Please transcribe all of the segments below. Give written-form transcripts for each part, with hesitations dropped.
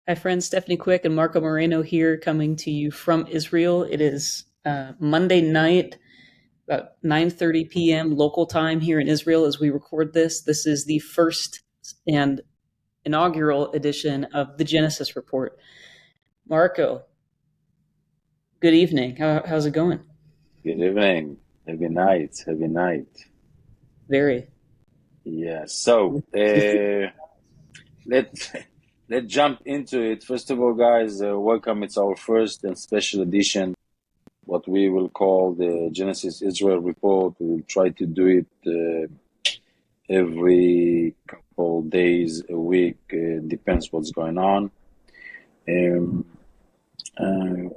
Hi, friends. Stephanie Quick and Marco Moreno here, coming to you from Israel. It is Monday night, about 9:30 p.m. local time here in Israel as we record this. This is the first and inaugural edition of the Genesis Report. Marco, good evening. How's it going? Good evening. Heavy night. Heavy night. Very. Yeah. Let's let's jump into it. First of all, guys, welcome. It's our first and special edition, what we will call the Genesis Israel Report. We will try to do it every couple days a week. Depends what's going on. Um, uh,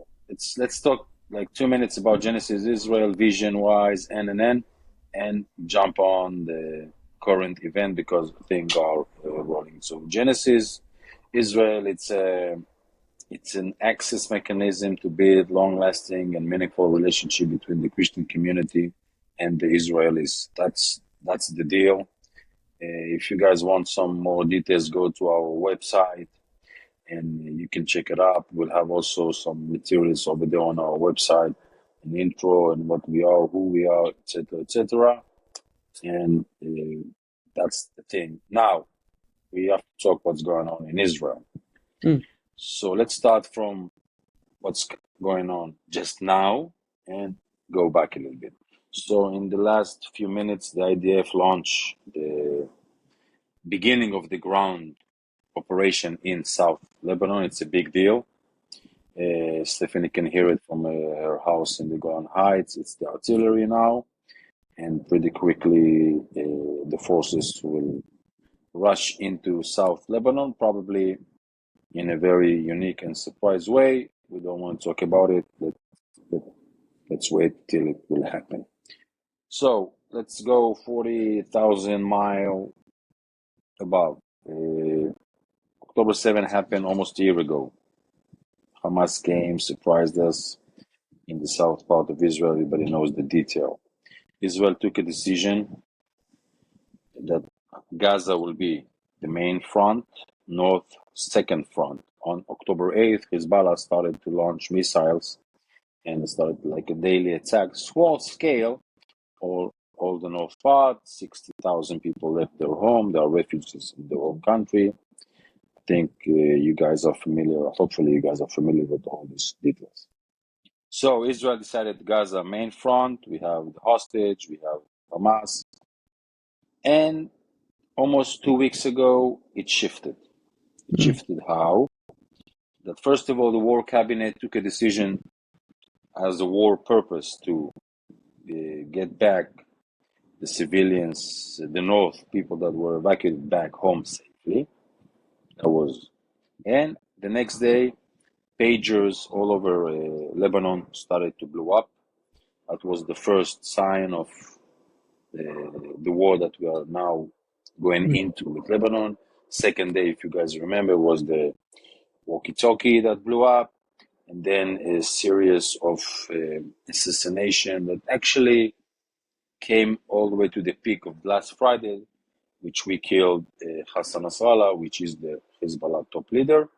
let's talk like 2 minutes about Genesis Israel vision wise, and jump on the current event because things are rolling. So Genesis Israel, it's an access mechanism to build long-lasting and meaningful relationship between the Christian community and the Israelis. That's the deal. If you guys want some more details, go to our website and you can check it out. We'll have also some materials over there on our website, an intro and what we are, who we are, etc., etc. And that's the thing. Now we have to talk what's going on in Israel. Mm. So let's start from what's going on just now and go back a little bit. So in the last few minutes, the IDF launched the beginning of the ground operation in South Lebanon. It's a big deal. Stephanie can hear it from her house in the Golan Heights. It's the artillery now, and pretty quickly the forces will rush into South Lebanon, probably in a very unique and surprise way. We don't want to talk about it. Let's wait till it will happen. So let's go 40,000 mile above. October 7 happened almost a year ago. Hamas came, surprised us in the south part of Israel. Everybody knows the detail. Israel took a decision that Gaza will be the main front, north second front. On October 8th, Hezbollah started to launch missiles and started like a daily attack, small scale, all the north part. 60,000 people left their home. They are refugees in their own country. I think you guys are familiar, hopefully you guys are familiar with all these details. So Israel decided Gaza main front. We have the hostage, we have Hamas. And almost 2 weeks ago, it shifted. It shifted how? That first of all, the war cabinet took a decision as a war purpose to get back the civilians, the north people that were evacuated back home safely. And the next day, pagers all over Lebanon started to blow up. That was the first sign of the war that we are now going into with Lebanon. Second day, if you guys remember, was the walkie-talkie that blew up, and then a series of assassination that actually came all the way to the peak of last Friday, which we killed Hassan Nasrallah, which is the Hezbollah top leader.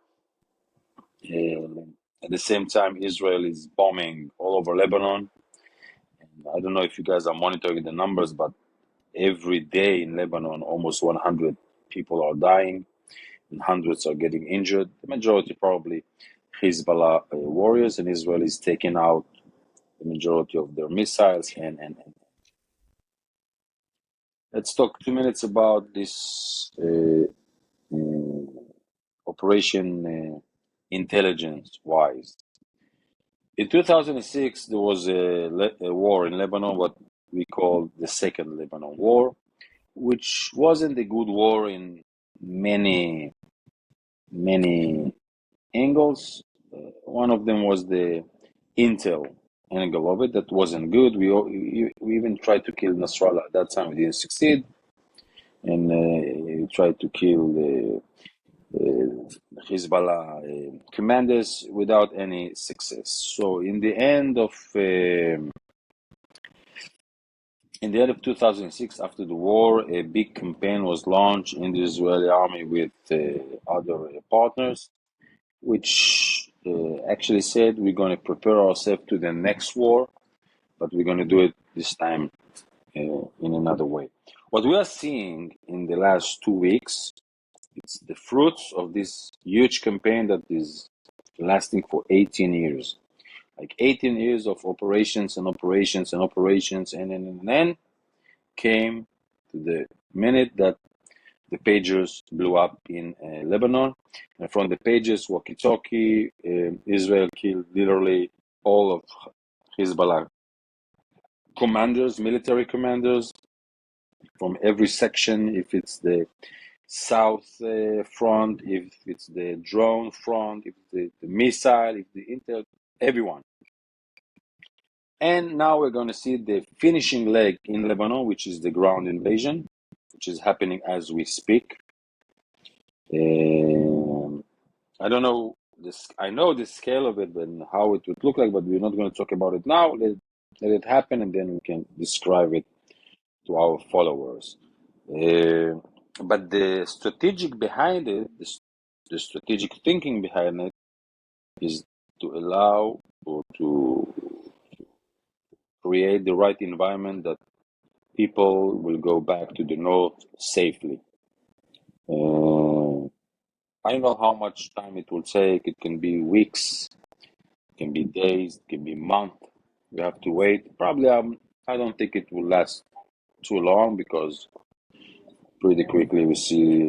At the same time, Israel is bombing all over Lebanon. And I don't know if you guys are monitoring the numbers, but every day in Lebanon, almost 100 people are dying and hundreds are getting injured. The majority probably Hezbollah warriors, and Israel is taking out the majority of their missiles. And let's talk 2 minutes about this operation intelligence-wise. In 2006, there was a war in Lebanon, what we call the Second Lebanon War, which wasn't a good war in many angles. One of them was the intel angle of it that wasn't good. We even tried to kill Nasrallah at that time. We didn't succeed, and we tried to kill the Hezbollah commanders without any success. So in the end of 2006, after the war, a big campaign was launched in the Israeli army with other partners. which actually said we're going to prepare ourselves to the next war, but we're going to do it this time in another way. What we are seeing in the last 2 weeks, it's the fruits of this huge campaign that is lasting for 18 years. Like 18 years of operations and operations and operations, and then came to the minute that the pagers blew up in Lebanon. And from the pagers, walkie-talkie, Israel killed literally all of Hezbollah commanders, military commanders from every section, if it's the south front, if it's the drone front, if it's the missile, if the intel, everyone. And now we're going to see the finishing leg in Lebanon, which is the ground invasion, which is happening as we speak. I don't know this. I know the scale of it and how it would look like, but we're not going to talk about it now. Let it happen, and then we can describe it to our followers. But the strategic behind it, the strategic thinking behind it, is to allow or to create the right environment that people will go back to the north safely. I don't know how much time it will take. It can be weeks, it can be days, it can be months. We have to wait. Probably, I don't think it will last too long, because pretty quickly we see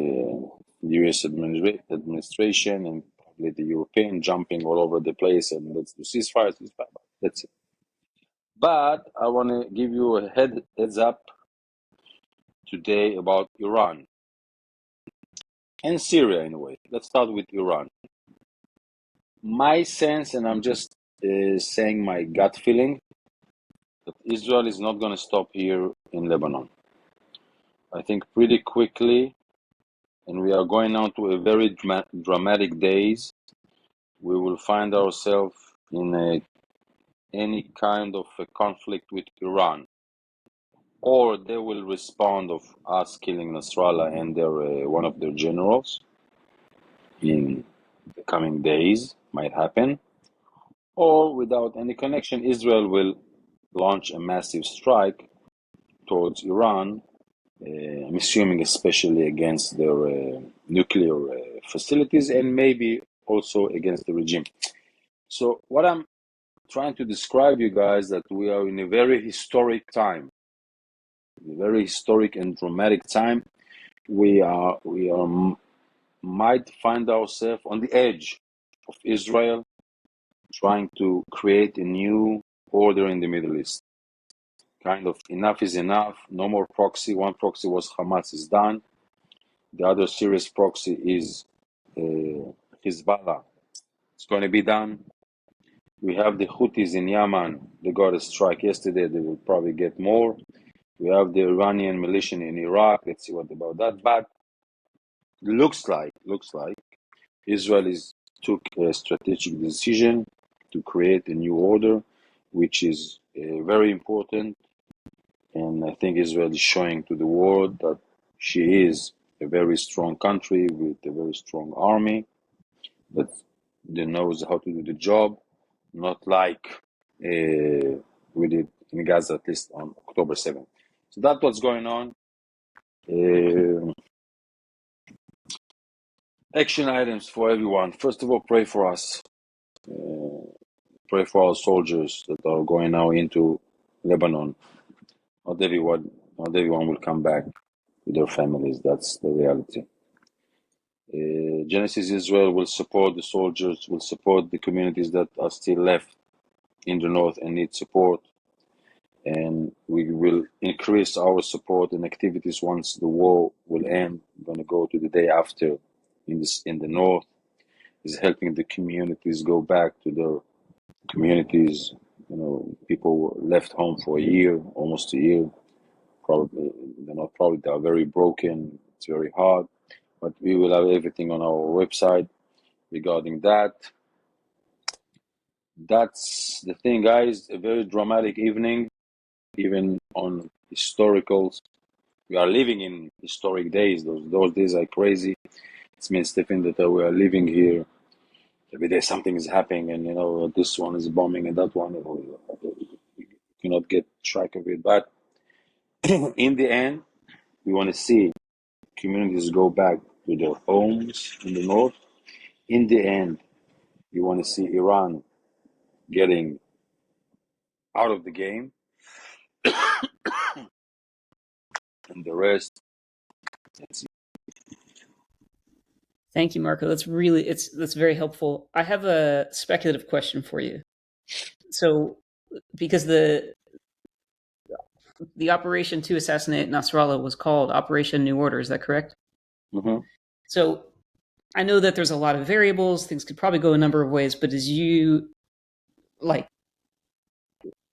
the U.S. administration and probably the European jumping all over the place and let's do ceasefire. That's it. But I want to give you a heads up today about Iran and Syria in a way. Let's start with Iran. My sense, and I'm just saying my gut feeling, that Israel is not going to stop here in Lebanon. I think pretty quickly, and we are going on to a very dramatic days, we will find ourselves in any kind of a conflict with Iran, or they will respond of us killing Nasrallah and their one of their generals in the coming days, might happen, or without any connection, Israel will launch a massive strike towards Iran. I'm assuming especially against their nuclear facilities and maybe also against the regime. So what I'm trying to describe you guys, that we are in a very historic time, a very historic and dramatic time. We might find ourselves on the edge of Israel, trying to create a new order in the Middle East. Kind of enough is enough. No more proxy. One proxy was Hamas, is done. The other serious proxy is Hezbollah. It's going to be done. We have the Houthis in Yemen. They got a strike yesterday. They will probably get more. We have the Iranian militia in Iraq. Let's see what about that. But looks like Israel took a strategic decision to create a new order, which is very important. And I think Israel is showing to the world that she is a very strong country with a very strong army that knows how to do the job, not like we did in Gaza, at least on October 7th. So that's what's going on. Action items for everyone. First of all, pray for us. Pray for our soldiers that are going now into Lebanon. Not everyone will come back with their families. That's the reality. Genesis Israel will support the soldiers, will support the communities that are still left in the north and need support. And we will increase our support and activities once the war will end. We're going to go to the day after in the north, is helping the communities go back to their communities. People were left home for a year, almost a year. Probably they are very broken. It's very hard, but we will have everything on our website regarding that. That's the thing, guys. A very dramatic evening, even on historicals. We are living in historic days. Those days are crazy. It means, Stephen, that we are living here Every day something is happening, and this one is bombing and that one. You cannot get track of it. But in the end, we want to see communities go back to their homes in the north. In the end, you want to see Iran getting out of the game, and the rest. Thank you, Marco. That's very helpful. I have a speculative question for you. So, because the operation to assassinate Nasrallah was called Operation New Order, is that correct? Mm-hmm. So, I know that there's a lot of variables. Things could probably go a number of ways, but as you like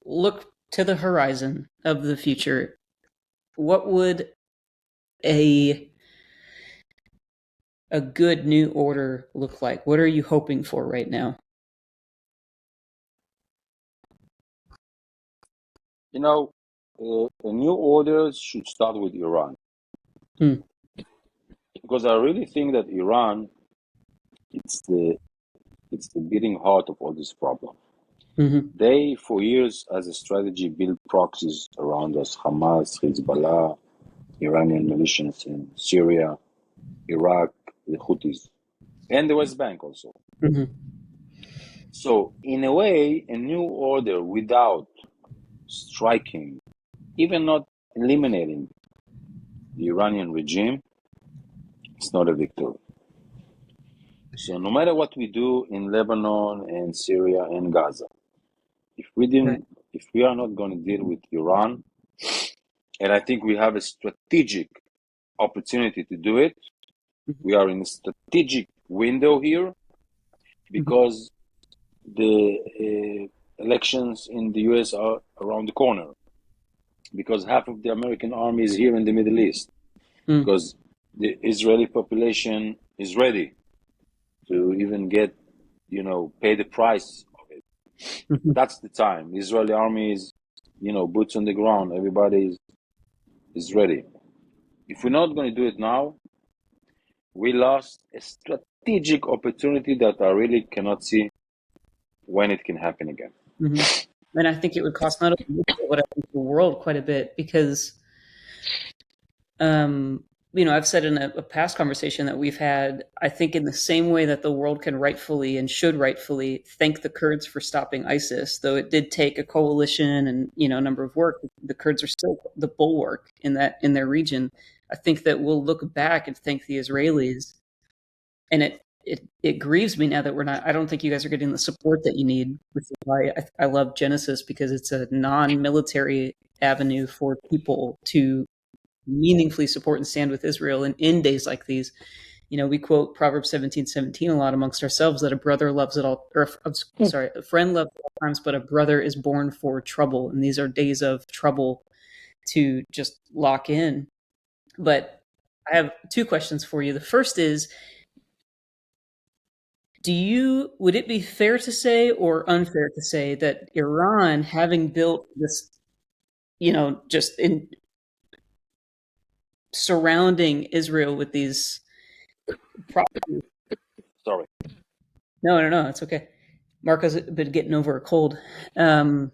look to the horizon of the future, what would a a good new order look like? What are you hoping for right now? A new order should start with Iran, Hmm. because I really think that Iran, it's the beating heart of all this problem. Mm-hmm. They, for years, as a strategy, built proxies around us: Hamas, Hezbollah, Iranian militias in Syria, Iraq, the Houthis, and the West Bank also. Mm-hmm. So, in a way, a new order without striking, even not eliminating the Iranian regime, it's not a victory. So, no matter what we do in Lebanon and Syria and Gaza, Right. if we are not going to deal with Iran, and I think we have a strategic opportunity to do it. We are in a strategic window here Mm-hmm. because the elections in the US are around the corner, because half of the American army is here in the Middle East, Mm-hmm. because the Israeli population is ready to even pay the price of it. Mm-hmm. That's the time. The Israeli army is, boots on the ground. Everybody is ready. If we're not going to do it now, we lost a strategic opportunity that I really cannot see when it can happen again. Mm-hmm. And I think it would cost not only Israel, but I think the world quite a bit because, um, I've said in a past conversation that we've had, I think in the same way that the world can rightfully and should rightfully thank the Kurds for stopping ISIS, though it did take a coalition and a number of work, the Kurds are still the bulwark in their region. I think that we'll look back and thank the Israelis, and it grieves me now that we're not. I don't think you guys are getting the support that you need, which is why I love Genesis, because it's a non-military avenue for people to meaningfully support and stand with Israel in days like these. We quote Proverbs 17:17 a lot amongst ourselves, that a brother loves it all, or I'm sorry, a friend loves at all times, but a brother is born for trouble. And these are days of trouble to just lock in. But I have two questions for you. The first is, would it be fair to say or unfair to say that Iran, having built this, just in surrounding Israel with these properties? Sorry. No, no, no, it's okay. Marco's been getting over a cold. Um,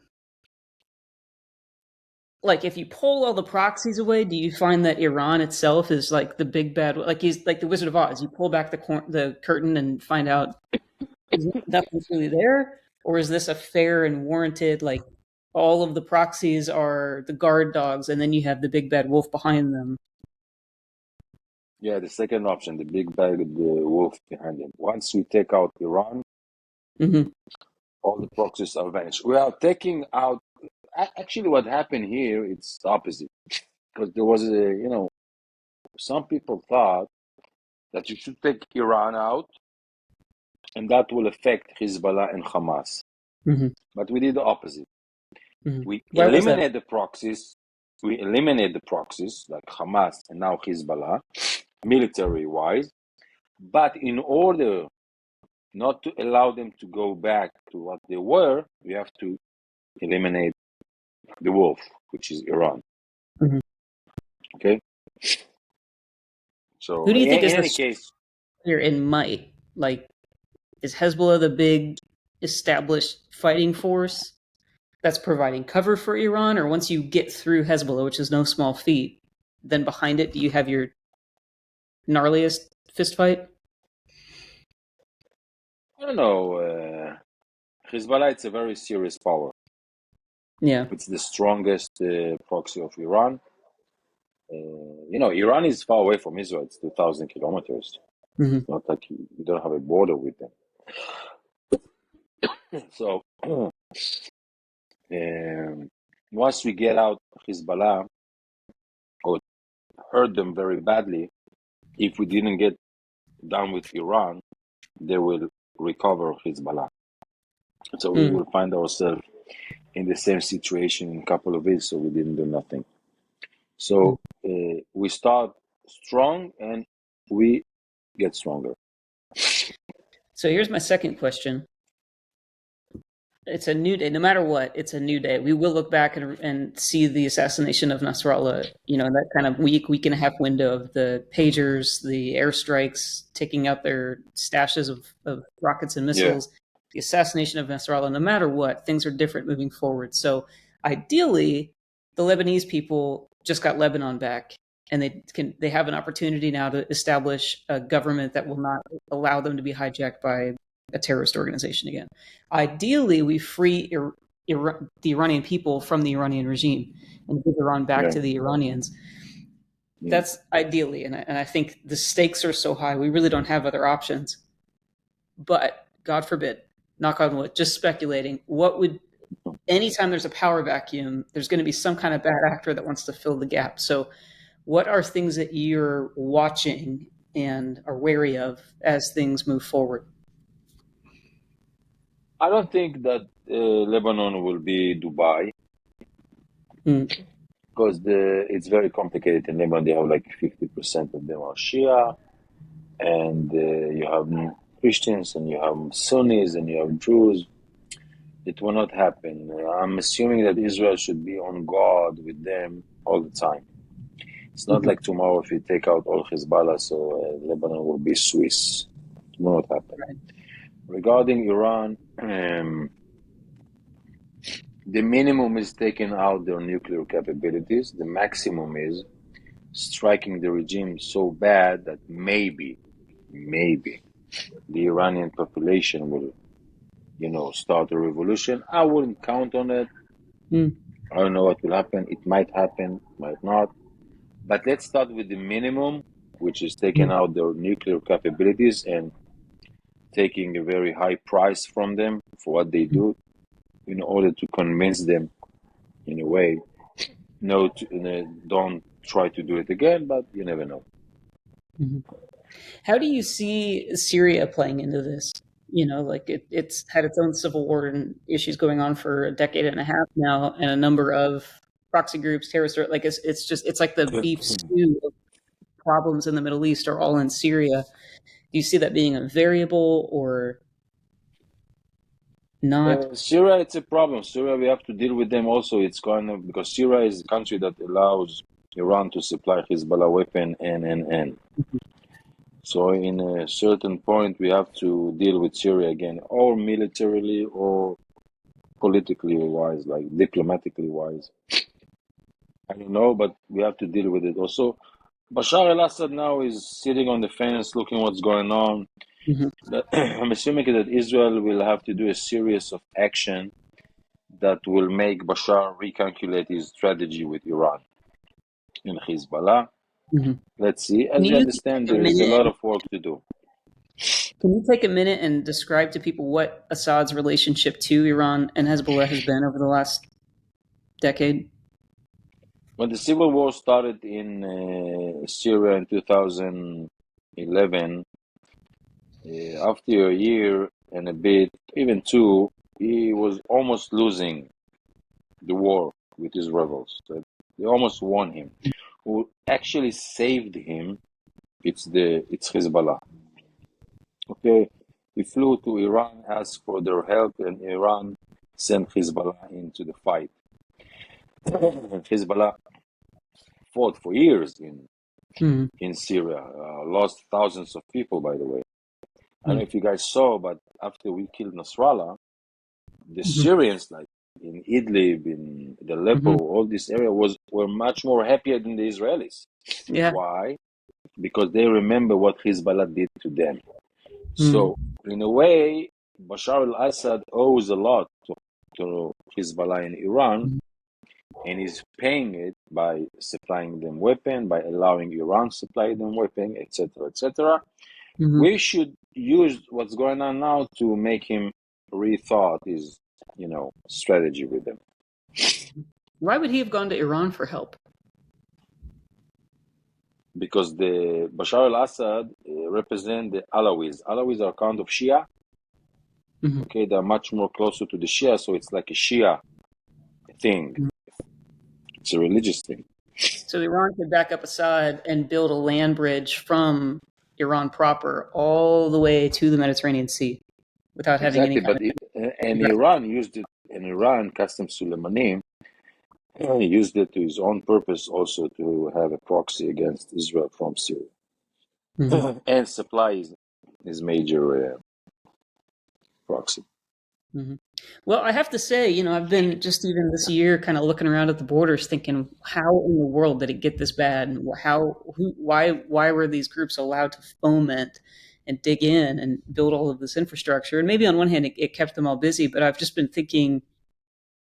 like, if you pull all the proxies away, do you find that Iran itself is like the big bad, like he's like the Wizard of Oz? You pull back the curtain and find out nothing's really there, or is this a fair and warranted, like all of the proxies are the guard dogs, and then you have the big bad wolf behind them? Yeah, the second option, the big bad wolf behind him. Once we take out Iran, Mm-hmm. all the proxies are vanished. We are taking out. Actually, what happened here, it's the opposite. Because there was some people thought that you should take Iran out, and that will affect Hezbollah and Hamas. Mm-hmm. But we did the opposite. Mm-hmm. We Why was that? eliminate the proxies. We eliminate the proxies like Hamas and now Hezbollah, military-wise. But in order not to allow them to go back to what they were, we have to eliminate the wolf, which is Iran. Mm-hmm. Okay? Who So do you think is in the any case, superior in might? Like, is Hezbollah the big established fighting force that's providing cover for Iran, or once you get through Hezbollah, which is no small feat, then behind it, do you have your gnarliest fist fight? I don't know. Hezbollah, it's a very serious power. Yeah. It's the strongest proxy of Iran. Iran is far away from Israel. It's 2,000 kilometers. Mm-hmm. It's not like you don't have a border with them. So once we get out Hezbollah or hurt them very badly, if we didn't get done with Iran, they will recover Hezbollah. So we will find ourselves in the same situation in a couple of weeks, so we didn't do nothing. So we start strong and we get stronger. So here's my second question. It's a new day. No matter what, it's a new day. We will look back and see the assassination of Nasrallah, in that kind of week and a half window of the pagers, the airstrikes, taking out their stashes of rockets and missiles, the assassination of Nasrallah. No matter what, things are different moving forward. So ideally, the Lebanese people just got Lebanon back, and they have an opportunity now to establish a government that will not allow them to be hijacked by a terrorist organization again. Ideally, we free the Iranian people from the Iranian regime and give Iran back to the Iranians. That's ideally, and I think the stakes are so high, we really don't have other options. But God forbid, knock on wood, just speculating, anytime there's a power vacuum, there's going to be some kind of bad actor that wants to fill the gap. So what are things that you're watching and are wary of as things move forward? I don't think that Lebanon will be Dubai because it's very complicated in Lebanon. They have like 50% of them are Shia, and you have Christians, and you have Sunnis, and you have Jews. It will not happen. I'm assuming that Israel should be on guard with them all the time. It's not like tomorrow if you take out all Hezbollah, so Lebanon will be Swiss. It will not happen. Right. Regarding Iran, the minimum is taking out their nuclear capabilities. The maximum is striking the regime so bad that maybe the Iranian population will, start a revolution. I wouldn't count on it. I don't know what will happen. It might happen, might not. But let's start with the minimum, which is taking out their nuclear capabilities and taking a very high price from them for what they do in order to convince them in a way, no, don't try to do it again, but you never know. How do you see Syria playing into this? It's had its own civil war and issues going on for a decade and a half now, and a number of proxy groups, terrorists. It's like the beef stew of problems in the Middle East are all in Syria. Do you see that being a variable or not? Syria, it's a problem. Syria, we have to deal with them also. It's because Syria is a country that allows Iran to supply Hezbollah weapon and. So in a certain point, we have to deal with Syria again, or militarily or politically wise, like diplomatically wise. I don't know, but we have to deal with it. Also, Bashar al-Assad now is sitting on the fence, looking what's going on. I'm assuming that Israel will have to do a series of action that will make Bashar recalculate his strategy with Iran and Hezbollah. Let's see. As you understand, there is a lot of work to do. Can you take a minute and describe to people what Assad's relationship to Iran and Hezbollah has been over the last decade? When the civil war started in Syria in 2011, after a year and a bit, even two, he was almost losing the war with his rebels. So they almost won him. Who actually saved him? It's Hezbollah. Okay, he flew to Iran, asked for their help, and Iran sent Hezbollah into the fight. Hezbollah fought for years in Syria, lost thousands of people, by the way. I don't know if you guys saw, but after we killed Nasrallah, the Syrians, like in Idlib, in the Aleppo, all this area were much more happier than the Israelis. Yeah. Why? Because they remember what Hezbollah did to them. Mm. So in a way, Bashar al-Assad owes a lot to Hezbollah in Iran, and he's paying it by supplying them weapon, by allowing Iran to supply them weapon, etc., etc. We should use what's going on now to make him rethought his, strategy with them. Why would he have gone to Iran for help? Because the Bashar al-Assad represent the Alawis. Alawis are kind of Shia. Okay, they're much more closer to the Shia, so it's like a Shia thing. It's a religious thing. So Iran could back up Assad and build a land bridge from Iran proper all the way to the Mediterranean Sea without having any kind of... And Iran used it, and Iran, Qasem Soleimani, he used it to his own purpose also to have a proxy against Israel from Syria. And supply his major proxy. Well, I have to say, I've been just even this year kind of looking around at the borders thinking, how in the world did it get this bad? And why were these groups allowed to foment and dig in and build all of this infrastructure? And maybe on one hand, it kept them all busy, but I've just been thinking,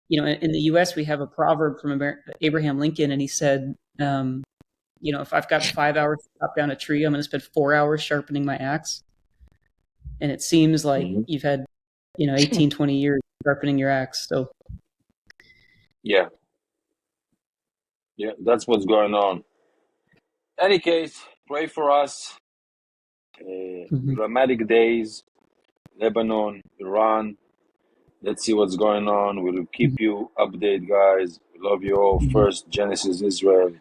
in the U.S., we have a proverb from Abraham Lincoln, and he said, if I've got 5 hours to chop down a tree, I'm going to spend 4 hours sharpening my axe. And it seems like you've had 18, 20 years sharpening your axe. So yeah, that's what's going on. Any case, pray for us. Dramatic days, Lebanon, Iran. Let's see what's going on. We'll keep you updated, guys. We love you all. First, Genesis Israel,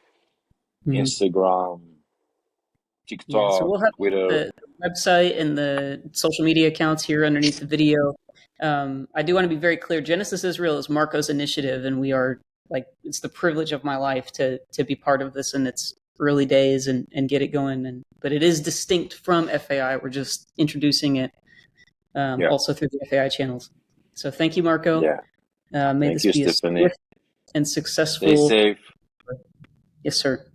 Instagram, TikTok, so we'll have Twitter. the website and the social media accounts here underneath the video. I do want to be very clear. Genesis Israel is Marco's initiative, and we are it's the privilege of my life to be part of this in its early days and get it going. But it is distinct from FAI. We're just introducing it also through the FAI channels. So thank you, Marco. Yeah. May this be Stephanie. a swift and successful. Stay safe. Yes, sir.